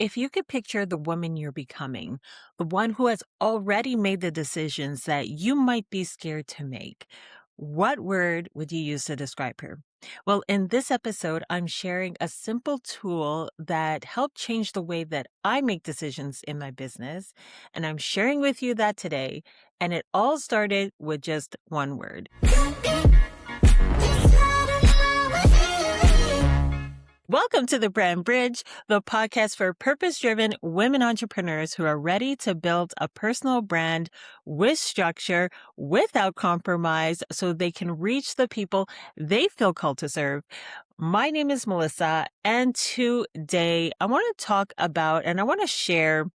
If you could picture the woman you're becoming, the one who has already made the decisions that you might be scared to make, what word would you use to describe her? Well, in this episode, I'm sharing a simple tool that helped change the way that I make decisions in my business. And I'm sharing with you that today. And it all started with just one word. Welcome to the Brand Bridge, the podcast for purpose-driven women entrepreneurs who are ready to build a personal brand with structure, without compromise, so they can reach the people they feel called to serve. My name is Melissa, and today I want to talk about and I want to share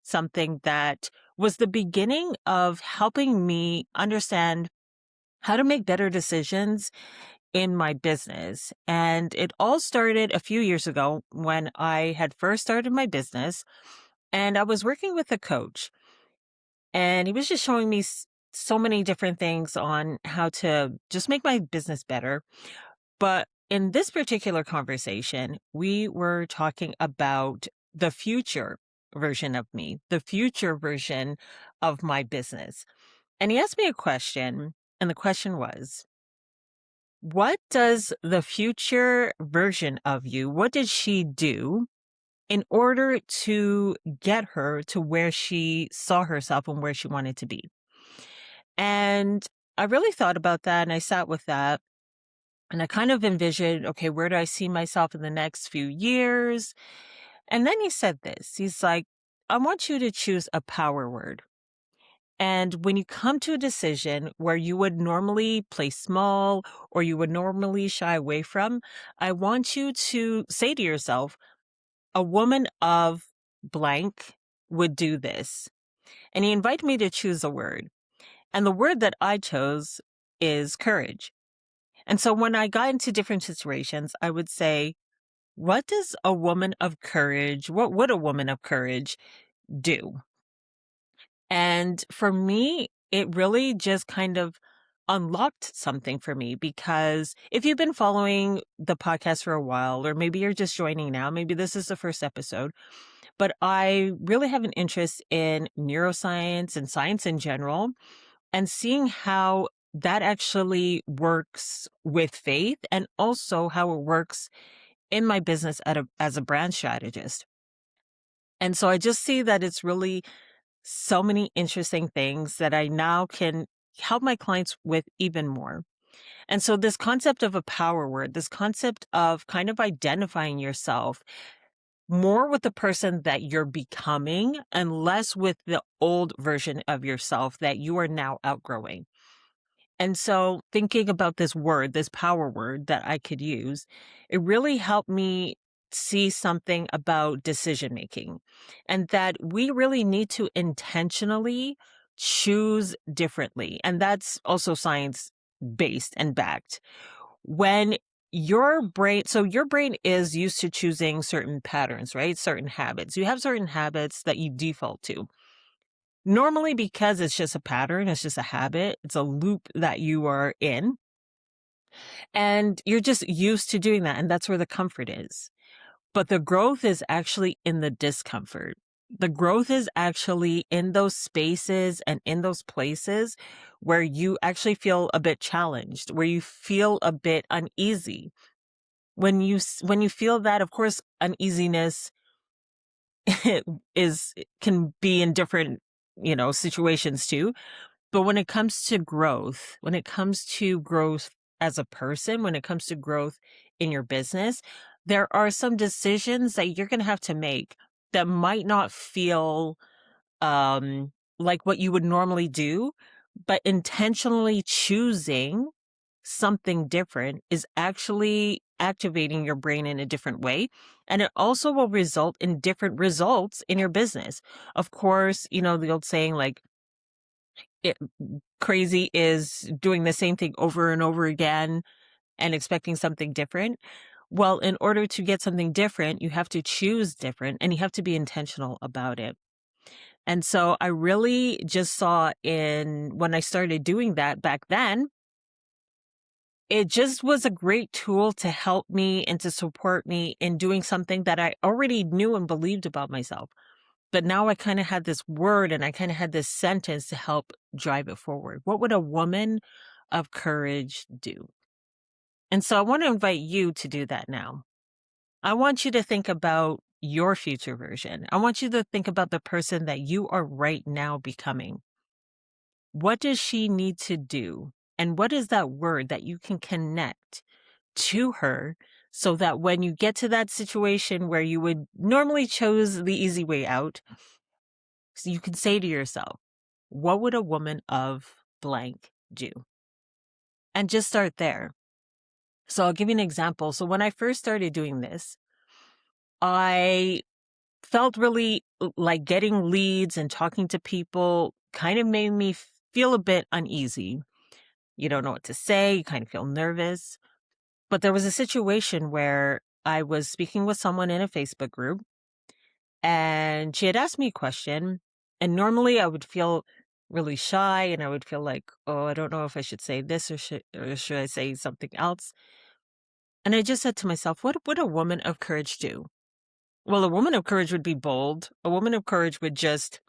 something that was the beginning of helping me understand how to make better decisions in my business. And it all started a few years ago when I had first started my business and I was working with a coach, and he was just showing me so many different things on how to just make my business better. But in this particular conversation, we were talking about the future version of me, the future version of my business. And he asked me a question, and the question was, what does the future version of you, what did she do in order to get her to where she saw herself and where she wanted to be? And I really thought about that and I sat with that and I kind of envisioned, okay, where do I see myself in the next few years? And then he said this, he's like, I want you to choose a power word. And when you come to a decision where you would normally play small or you would normally shy away from, I want you to say to yourself, a woman of blank would do this. And he invited me to choose a word. And the word that I chose is courage. And so when I got into different situations, I would say, what does a woman of courage, what would a woman of courage do? And for me, it really just kind of unlocked something for me, because if you've been following the podcast for a while, or maybe you're just joining now, maybe this is the first episode, but I really have an interest in neuroscience and science in general, and seeing how that actually works with faith and also how it works in my business as a brand strategist. And so I just see that it's really so many interesting things that I now can help my clients with even more. And so this concept of a power word, this concept of kind of identifying yourself more with the person that you're becoming and less with the old version of yourself that you are now outgrowing. And so thinking about this word, this power word that I could use, it really helped me see something about decision making, and that we really need to intentionally choose differently. And that's also science based and backed. When your brain is used to choosing certain patterns, right? Certain habits. You have certain habits that you default to. Normally, because it's just a pattern, it's just a habit, it's a loop that you are in, and you're just used to doing that. And that's where the comfort is. But the growth is actually in the discomfort. The growth is actually in those spaces and in those places where you actually feel a bit challenged, where you feel a bit uneasy. When you feel that, of course, uneasiness can be in different, situations too. But when it comes to growth, when it comes to growth as a person, when it comes to growth in your business, there are some decisions that you're going to have to make that might not feel like what you would normally do, but intentionally choosing something different is actually activating your brain in a different way. And it also will result in different results in your business. Of course, the old saying, like, it, crazy is doing the same thing over and over again and expecting something different. Well, in order to get something different, you have to choose different and you have to be intentional about it. And so I really just saw when I started doing that back then, it just was a great tool to help me and to support me in doing something that I already knew and believed about myself. But now I kind of had this word and I kind of had this sentence to help drive it forward. What would a woman of courage do? And so I want to invite you to do that now. I want you to think about your future version. I want you to think about the person that you are right now becoming. What does she need to do? And what is that word that you can connect to her so that when you get to that situation where you would normally choose the easy way out, so you can say to yourself, what would a woman of blank do? And just start there. So I'll give you an example. So when I first started doing this, I felt really like getting leads and talking to people kind of made me feel a bit uneasy. You don't know what to say, you kind of feel nervous. But there was a situation where I was speaking with someone in a Facebook group and she had asked me a question. And normally I would feel really shy and I would feel like, oh, I don't know if I should say this or should I say something else. And I just said to myself, what would a woman of courage do? Well, a woman of courage would be bold. A woman of courage would just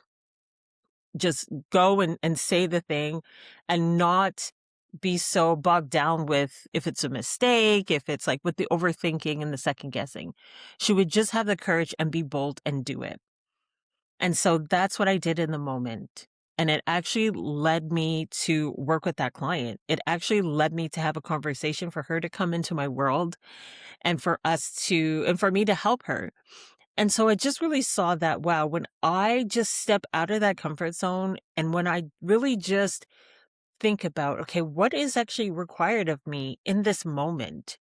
go and say the thing and not be so bogged down with if it's a mistake, if it's like with the overthinking and the second guessing. She would just have the courage and be bold and do it. And so that's what I did in the moment. And it actually led me to work with that client. It actually led me to have a conversation for her to come into my world and for me to help her. And so I just really saw that, wow, when I just step out of that comfort zone and when I really just think about, okay, what is actually required of me in this moment?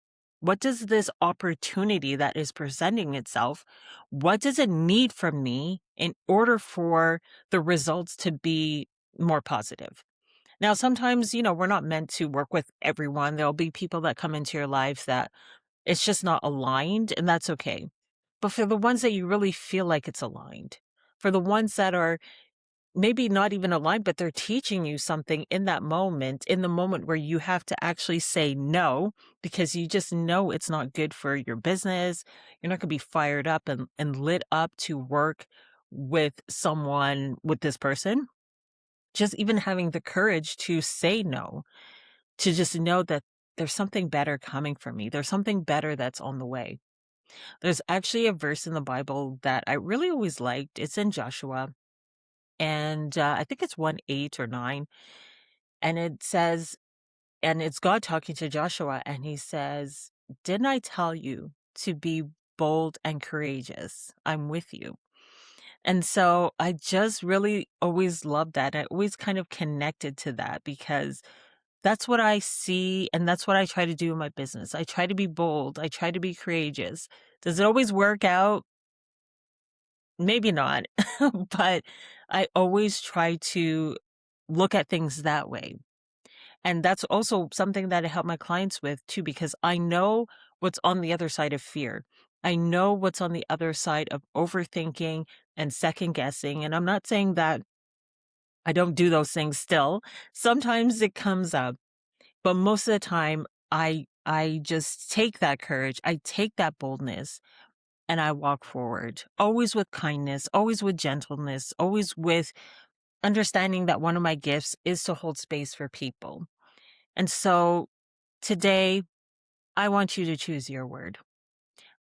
What does this opportunity that is presenting itself, what does it need from me in order for the results to be more positive? Now, sometimes, we're not meant to work with everyone. There'll be people that come into your life that it's just not aligned, and that's okay. But for the ones that you really feel like it's aligned, for the ones that are maybe not even aligned, but they're teaching you something in that moment, in the moment where you have to actually say no, because you just know it's not good for your business. You're not going to be fired up and lit up to work with someone, with this person. Just even having the courage to say no, to just know that there's something better coming for me. There's something better that's on the way. There's actually a verse in the Bible that I really always liked. It's in Joshua, and I think it's 1:8 or 9. And it says, and it's God talking to Joshua, and he says, didn't I tell you to be bold and courageous? I'm with you. And so I just really always loved that. I always kind of connected to that because that's what I see. And that's what I try to do in my business. I try to be bold. I try to be courageous. Does it always work out? Maybe not, but I always try to look at things that way. And that's also something that I help my clients with too, because I know what's on the other side of fear. I know what's on the other side of overthinking and second guessing. And I'm not saying that I don't do those things still. Sometimes it comes up, but most of the time I just take that courage. I take that boldness and I walk forward, always with kindness, always with gentleness, always with understanding that one of my gifts is to hold space for people. And so today, I want you to choose your word.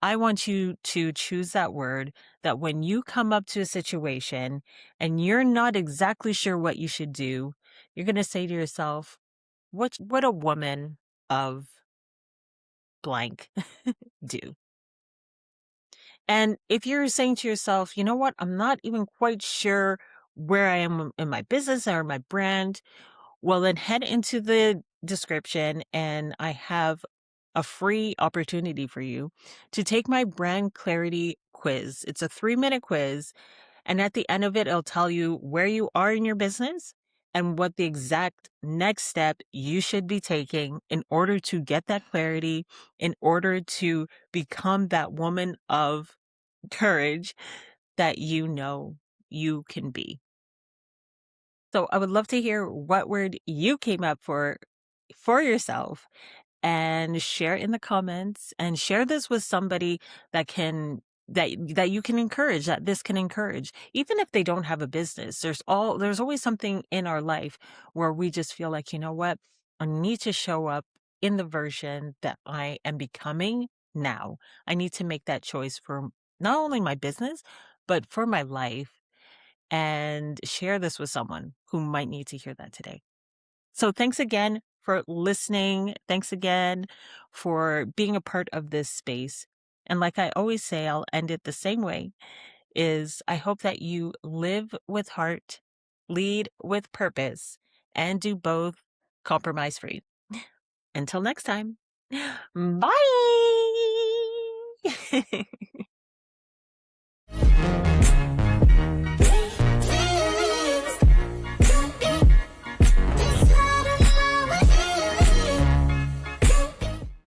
I want you to choose that word that when you come up to a situation and you're not exactly sure what you should do, you're going to say to yourself, what a woman of blank do? And if you're saying to yourself, you know what, I'm not even quite sure where I am in my business or my brand, well, then head into the description and I have a free opportunity for you to take my brand clarity quiz. It's a 3-minute quiz. And at the end of it, it'll tell you where you are in your business and what the exact next step you should be taking in order to get that clarity, in order to become that woman of courage that you know you can be. So I would love to hear what word you came up for yourself and share in the comments and share this with somebody that can that you can encourage, that this can encourage. Even if they don't have a business, there's always something in our life where we just feel like, you know what? I need to show up in the version that I am becoming now. I need to make that choice for not only my business, but for my life, and share this with someone who might need to hear that today. So thanks again for listening. Thanks again for being a part of this space. And like I always say, I'll end it the same way, is I hope that you live with heart, lead with purpose, and do both compromise free. Until next time. Bye.